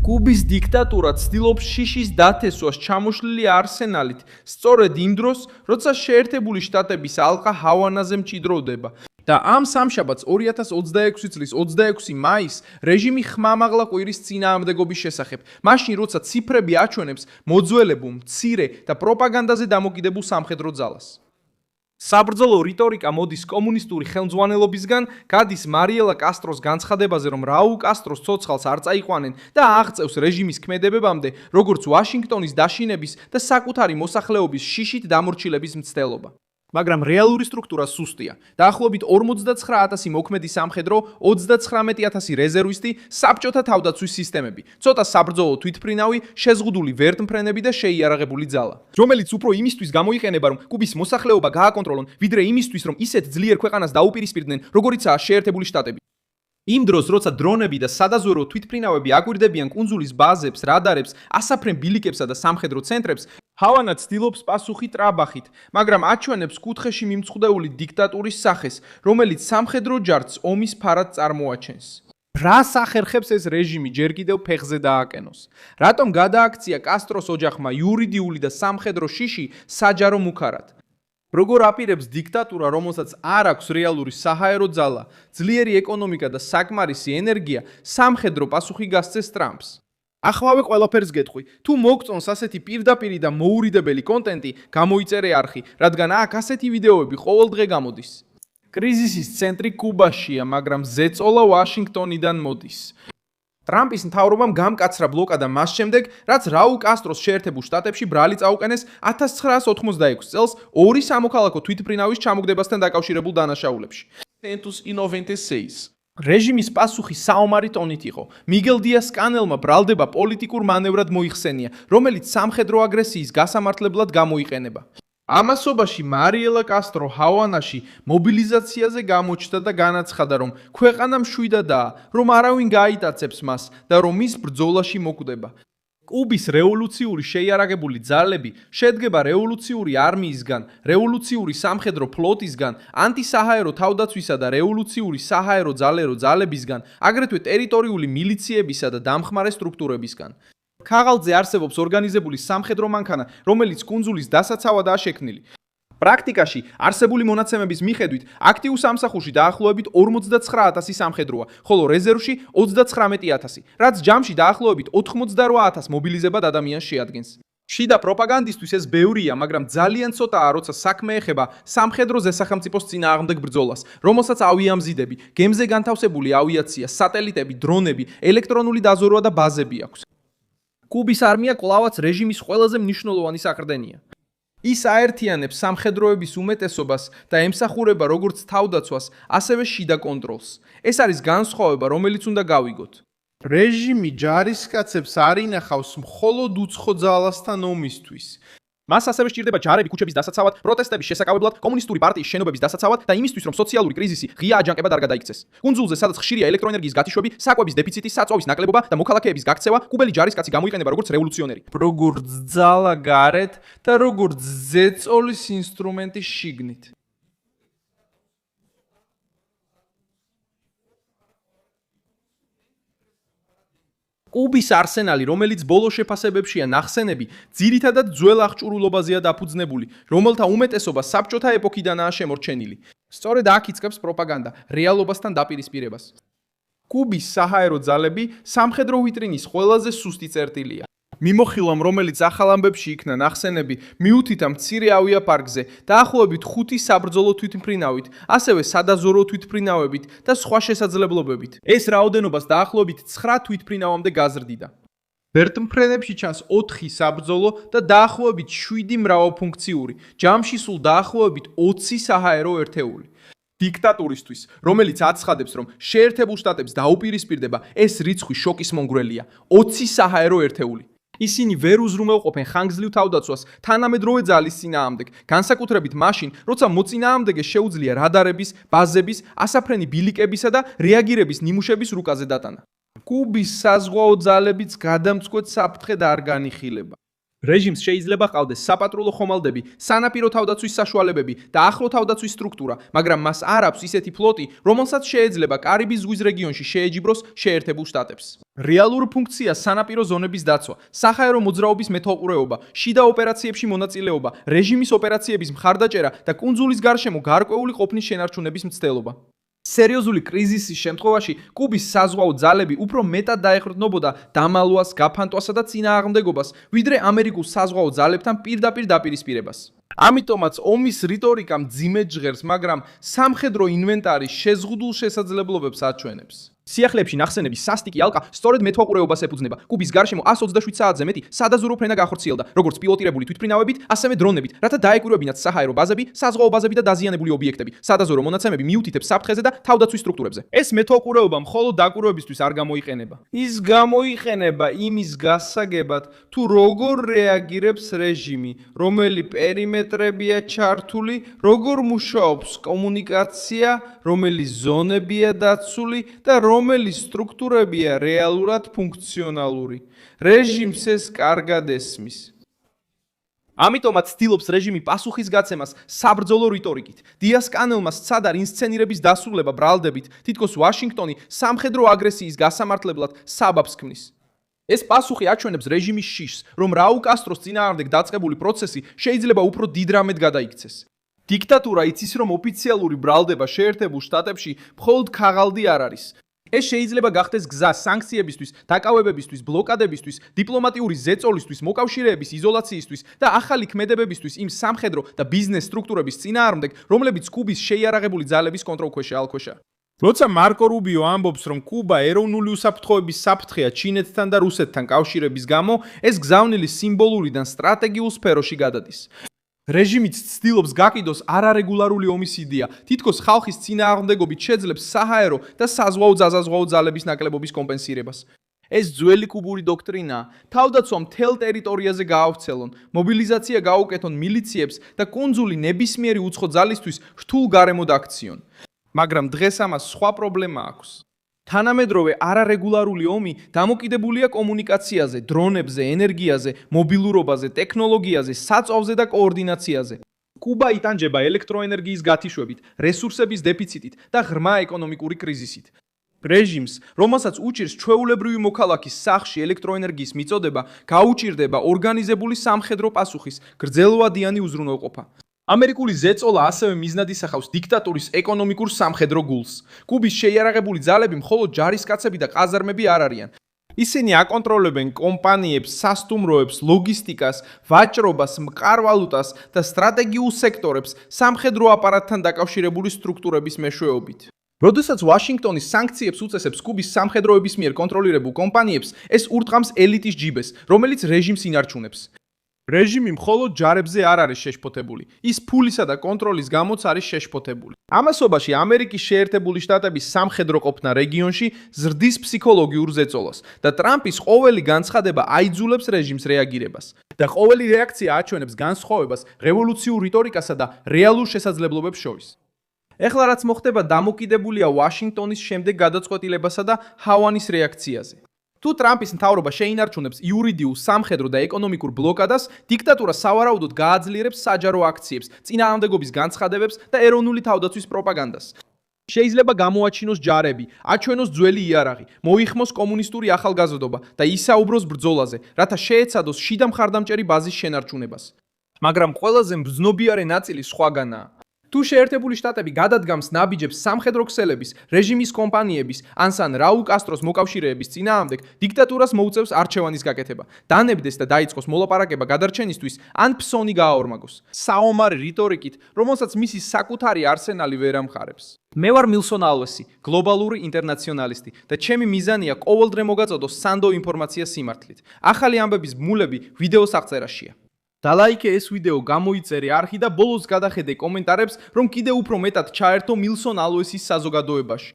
კუბის დიქტატურა ცდილობს შიშის დათესვას ჩამოშლილი არსენალით, სწორედ იმ დროს, როცა შეერთებული შტატების ალყა ჰავანაზე მჭიდროვდება. და ამ სამშაბათს 2026 წლის 26 მაისს რეჟიმი ხმამაღლა ყვირის წინააღმდეგობის შესახებ, მაშინ როცა ციფრები აჩვენებს მოძველებულ, მცირე და პროპაგანდაზე დამოკიდებულ სამხედრო ძალას. საბრძოლო რიტორიკა მოდის კომუნისტური ხელმძღვანელობისგან, გადის მარიელა კასტროს განცხადებაზე, რომ რაულ კასტროს ცოცხალს არ წაიყვანენ და აღწევს რეჟიმის ქმედებებამდე, როგორც ვაშინგტონის დაშინების და საკუთარი მოსახლეობის შიშით დამორჩილების მცდელობა. მაგრამ რეალური სტრუქტურა სუსტია. დაახლოებით 49,000 მოქმედი სამხედრო, 39,000 რეზერვისტი, საბჭოთა თავდაცვის სისტემები, ცოტა საბრძოლო თვითმფრინავი, შეზღუდული ვერტმფრენები და შეიარაღებული ძალა, რომელიც უფრო იმისთვის გამოიყენება, რომ კუბის მოსახლეობა გააკონტროლონ, ვიდრე იმისთვის, რომ ისეთ ძლიერ ქვეყანას დაუპირისპირდნენ, როგორიცაა შეერთებული შტატები. იმ დროს, როცა დრონები და სადაზვერო თვითმფრინავები აგვირდებიან კუნძულის ბაზებს, რადარებს, ასაფრენ ბილიკებსა და სამხედრო ცენტრებს, ჰავანა ცდილობს პასუხი ტრაბახით, მაგრამ აჩვენებს კუთხეში მიმწყდეული დიქტატურის სახეს, რომელიც სამხედრო ჯარდს ომის ფარად წარმოაჩენს. რას ახერხებს ეს რეჟიმი ჯერ კიდევ ფეხზე დააკენოს? რატომ გადააქცია კასტროს ოჯახმა იურიდიული და სამხედრო შიში საჯარო მუქარად? როგორ აპირებს დიქტატურა, რომელსაც არ აქვს რეალური საჰაერო ძალა, ძლიერი ეკონომიკა და საკმარისი ენერგია, სამხედრო პასუხი გასცეს ტრამპს? ახლა ყველაფერს გეტყვი, თუ მოგწონს ასეთი პირდაპირი და მოურიდებელი კონტენტი, გამოიწერე არხი, რადგან აქ ასეთი ვიდეოები ყოველდღე გამოდის. კრიზისის წენტრი კუბაშია, მაგრამ ზეწოლა ვაშინგტონიდან მოდის. ტრამპის მთავრობამ გამკაცრა ბლოკადა მას შემდეგ, რაც რაულ კასტროს შეერთებულ შტატებში ბრალი წაუყენეს 1986 წელს ორი სამოქალაქო თვითმფრინავის ჩამოგდებასთან დაკავშირებულ დანაშაულებში. რეჟიმის პასუხი საომარი ტონით იყო. მიგელ დიას კანელმა ბრალდება პოლიტიკურ მანევრად მოიხსენია, რომელიც სამხედრო აგრესიის გასამართლებლად გამოიყენება. ამასობაში მარიელა კასტრო ჰავანაში მობილიზაციაზე გამოჩნდა და განაცხადა, რომ ქვეყანა მშვიდადაა, რომ არავინ გაიტაცებს მას და რომ ის ბრძოლაში მოკვდება. კუბის რევოლუციური შეიარაღებული ძალები შედგება რევოლუციური არმიისგან, რევოლუციური სამხედრო ფლოტისგან, ანტისაჰაერო თავდაცვისა და რევოლუციური საჰაერო ძალებისგან, აგრეთვე ტერიტორიული მილიციებისა და დამხმარე სტრუქტურებისგან. ქაღალდზე არსებობს ორგანიზებული სამხედრო მანქანა, რომელიც კუნძულის დასაცავადაა შექმნილი. პრაქტიკაში არსებული მონაცემების მიხედვით, აქტიურ სამსახურში დაახლოებით 49,000 სამხედროა, ხოლო რეზერვში 39,000, რაც ჯამში დაახლოებით 88,000 მობილიზებად ადამიანს შეადგენს. შიდა პროპაგანდისტვის ეს ბევრია, მაგრამ ძალიან ცოტაა, როცა საქმე ეხება სამხედრო ზესახელმწიფოს წინააღმდეგ ბრძოლას, რომელსაც ავიამზიდები, გემზე განთავსებული ავიაცია, სატელიტები, დრონები, ელექტრონული დაზვერვა და ბაზები აქვს. კუბის არმია კვლავაც რეჟიმის ყველაზე მნიშვნელოვანი საყრდენია. ის აერთიანებს სამხედროების უმეტესობას და ემსახურება როგორც თავდაცვას, ასევე შიდა კონტროლს. ეს არის განსხვავება, რომელიც უნდა გავიგოთ. რეჟიმი ჯარისკაცებს არ ინახავს მხოლოდ უცხო ძალასთან ომისთვის. მას ასევე სჭირდება ჯარები ქუჩების დასაცავად, პროტესტების შესაკავებლად, კომუნისტური პარტიის შენობების დასაცავად და იმისთვის, რომ სოციალური კრიზისი ღია აჯანყებად არ გადაიქცეს. კუნძულზე, სადაც ხშირია ელექტროენერგიის გათიშვები, საკვების დეფიციტი, საწვავის ნაკლებობა და მოქალაქეების გაქცევა, კუბელი ჯარისკაცი გამოიყენება როგორც რევოლუციონერი, როგორც ძალა გარეთ და როგორც ზეწოლის ინსტრუმენტი შიგნით. კუბის არსენალი, რომელიც ბოლო შეფასებებშია ნახსენები, ძირითადად ძველ აღჭურულობაზეა დაფუძნებული, რომელთა უმეტესობა საბჭოთა ეპოქიდანაა შემორჩენილი. სწორედ აქ იწყებს პროპაგანდა რეალობასთან დაპირისპირებას. კუბის საჰაერო ძალები სამხედრო ვიტრინის ყველაზე სუსტი წერტილია. მიმოხილვამ, რომელიც ახალ ამბებში იქნა ნახსენები, მიუთითა მცირე ავიაპარკზე, დაახლოებით 5 საბრძოლო თვითმფრინავით, ასევე სადაზვერვო თვითმფრინავებით და სხვა შესაძლებლობებით. ეს რაოდენობას დაახლოებით 9 თვითმფრინავამდე გაზრდიდა. ვერტმფრენებში ჩანს 4 საბრძოლო და დაახლოებით 7 მრავალფუნქციური, ჯამში სულ დაახლოებით 20 საჰაერო ერთეული. დიქტატურისთვის, რომელიც აცხადებს, რომ შეერთებულ შტატებს დაუპირისპირდება, ეს რიცხვი შოკის მომგვრელია. 20 საჰაერო ერთეული. ისინი ვერ უზრუნველყოფენ ხანგრძლივ თავდაცვას თანამედროვე ძალის წინააღმდეგ, განსაკუთრებით მაშინ, როცა მოწინააღმდეგეს შეუძლია რადარების, ბაზების, ასაფრენი ბილიკებისა და რეაგირების ნიმუშების რუკაზე დატანა. კუბის საზღვაო ძალებიც გადამწყვეტ საფრთხედ არ განიხილება. რეჟიმს შეიძლება ჰყავდეს საპატრულო ხომალდები, სანაპირო თავდაცვის საშუალებები და ახლო თავდაცვის სტრუქტურა, მაგრამ მას არ აქვს ისეთი ფლოტი, რომელსაც შეეძლება კარიბის ზღვის რეგიონში შეეჯიბროს შეერთებულ შტატებს. რეალური ფუნქცია სანაპირო ზონების დაცვა, საჰაერო მოძრაობის მეთვალყურეობა, შიდა ოპერაციებში მონაწილეობა, რეჟიმის ოპერაციების მხარდაჭერა და კუნძულის გარშემო გარკვეული ყოფნის შენარჩუნების მცდელობა. სერიოზული კრიზისის შემთხვევაში კუბის საზღვაო ძალები უფრო მეტად დაეყრდნობოდა დამალვას, გაფანტვასა და წინააღმდეგობას, ვიდრე ამერიკულ საზღვაო ძალებთან პირდაპირ დაპირისპირებას. ამიტომაც ომის რიტორიკა მძიმედ ჟღერს, მაგრამ სამხედრო ინვენტარის შეზღუდულ შესაძლებლობებს აჩვენებს. სიახლეებში ნახსენები სასტიკი ალყა სწორედ მეთვალყურეობას ეფუძნება. კუბის გარშემო 127 საათზე მეტი სადაზვერვო ფრენა გახორციელდა, როგორც პილოტირებული თვითმფრინავებით, ასევე დრონებით, რათა დაეკვირვებინათ საჰაერო ბაზები, საზღვაო ბაზები და დაზიანებული ობიექტები. სადაზვერვო მონაცემები მიუთითებს საფრთხეზე და თავდაცვის სტრუქტურებზე. ეს მეთვალყურეობა მხოლოდ დაკვირვებისთვის არ გამოიყენება. ის გამოიყენება იმის გასაგებად, თუ როგორ რეაგირებს რეჟიმი, რომელი პერიმეტრებია ჩართული, როგორ მუშაობს კომუნიკაცია, რომელი ზონებია დაცული და რომელი სტრუქტურებია რეალურად ფუნქციონალური. რეჟიმს ეს კარგად ესმის. ამიტომაც ცდილობს რეჟიმი პასუხისგაცემას საბრძოლო რიტორიკით. დიას კანელმა სცადა ინსცენირების დასრულება ბრალდებით, თითქოს ვაშინგტონი სამხედრო აგრესიის გასამართლებლად საბაბს ქმნის. ეს პასუხი აჩვენებს რეჟიმის შიშს, რომ რაულ კასტროს წინააღმდეგ დაწყებული პროცესი შეიძლება უფრო დიდ რამედ გადაიქცეს. დიქტატურა იცის, რომ ოფიციალური ბრალდება შეერთებულ შტატებში მხოლოდ ქაღალდი არ არის. ეს შეიძლება გახდეს გზა სანქციებისთვის, დაკავებებისთვის, ბლოკადებისთვის, დიპლომატიური ზეწოლისთვის, მოკავშირეების იზოლაციისთვის და ახალი ქმედებებისთვის იმ სამხედრო და ბიზნეს სტრუქტურების წინააღმდეგ, რომლებიც კუბის შეიარაღებული ძალების კონტროლქვეშა ალქვეშა. როცა მარკო რუბიო ამბობს, რომ კუბა ეროვნული უსაფრთხოების საფრთხეა ჩინეთთან და რუსეთთან კავშირების გამო, ეს გზავნილი სიმბოლურიდან სტრატეგიულ სფეროში გადადის. რეჟიმიც ცდილობს გაკიდოს არარეგულარული ომის იდეა, თითქოს ხალხის წინააღმდეგობით შეძლებს საჰაერო და საზღვაო საზღვაო ძალების ნაკლებობის კომპენსირებას. ეს ძველი კუბური დოქტრინაა. თავდაცვა მთელ ტერიტორიაზე გაავრცელონ, მობილიზაცია გაუკეთონ მილიციებს და კუნძული ნებისმიერი უცხო ძალისთვის რთულ გარემოდ აქციონ. მაგრამ დღეს ამას სხვა პრობლემა აქვს. თანამედროვე არარეგულარული ომი დამოკიდებულია კომუნიკაციაზე, დრონებზე, ენერგიაზე, მობილურობაზე, ტექნოლოგიაზე, საწვავზე და კოორდინაციაზე. კუბა იტანჯება ელექტროენერგიის გათიშვებით, რესურსების დეფიციტით და ღრმა ეკონომიკური კრიზისით. რეჟიმს, რომელსაც უჭირს ჩვეულებრივი მოქალაქის სახლში ელექტროენერგიის მიწოდება, გაუჭირდება ორგანიზებული სამხედრო პასუხის გრძელვადიანი უზრუნველყოფა. ამერიკული ზეწოლა ასევე მიზნად ისახავს დიქტატურის ეკონომიკურ სამხედრო გულს. კუბის შეიარაღებული ძალები მხოლოდ ჯარისკაცები და ყაზარმები არ არიან. ისინი აკონტროლებენ კომპანიებს, სასტუმროებს, ლოგისტიკას, ვაჭრობას, მყარვალუტას და სტრატეგიულ სექტორებს სამხედრო აპარატთან დაკავშირებული სტრუქტურების მეშვეობით. როდესაც ვაშინგტონის სანქციებს უწესებს კუბის სამხედროების მიერ კონტროლირებულ კომპანიებს, ეს ურტყამს ელიტის ჯიბეს, რომელიც რეჟიმს ინარჩუნებს. რეჟიმი მხოლოდ ჯარებზე არ არის შეშფოთებული, ის ფულისა და კონტროლის გამოც არის შეშფოთებული. ამასობაში ამერიკის შეერთებული შტატების სამხედრო ყოფნა რეგიონში ზრდის ფსიქოლოგიურ ზეწოლას და ტრამპის ყოველი განცხადება აიძულებს რეჟიმს რეაგირებას. და ყოველი რეაქცია აჩვენებს განსხვავებას რევოლუციურ რიტორიკასა და რეალურ შესაძლებლობებს შორის. ეხლა რაც მოხდება დამოკიდებულია ვაშინგტონის შემდეგ გადაწყვეტილებასა და ჰავანის რეაქციაზე. თუ ტრამპის მთავრობა შეინარჩუნებს იურიდიულ, სამხედრო და ეკონომიკურ ბლოკადას, დიქტატურა სავარაუდოდ გააძლიერებს საჯარო აქციებს, წინააღმდეგობის განცხადებებს და ეროვნული თავდაცვის პროპაგანდას. შეიძლება გამოაჩინოს ჯარები, აჩვენოს ძველი იარაღი, მოიხმოს კომუნისტური ახალგაზრდობა და ისაუბროს ბრძოლაზე, რათა შეეცადოს შიდა მხარდამჭერი ბაზის შენარჩუნებას. მაგრამ ყველაზე მბრძნობიარე ნაწილი სხვაგანაა. თუ შეერთებული შტატები გადადგამს ნაბიჯებს სამხედრო ქსელების, რეჟიმის კომპანიების, ან რაულ კასტროს მოკავშირეების წინააღმდეგ, დიქტატურას მოუწევს არჩევანის გაკეთება, დანებდეს და დაიწყოს მოლაპარაკება გადარჩენისთვის, ან ფსონი გააორმაგოს. საომარი რიტორიკით, რომელსაც მისი საკუთარი არსენალი ვერ ამხარებს. მე ვარ მილსონ ალვესი, გლობალური ინტერნაციონალისტი და ჩემი მიზანია ყოველდღე მოგაწოდოს სანდო ინფორმაცია სიმართლით. ახალი ამბების ბმულები ვიდეოს აღწერაშია. დალაიქე ეს ვიდეო, გამოიწერე არხი და ბოლოს გადახედე კომენტარებს, რომ კიდევ უფრო მეტად ჩაერთო მილსონ ალვესის საზოგადოებაში.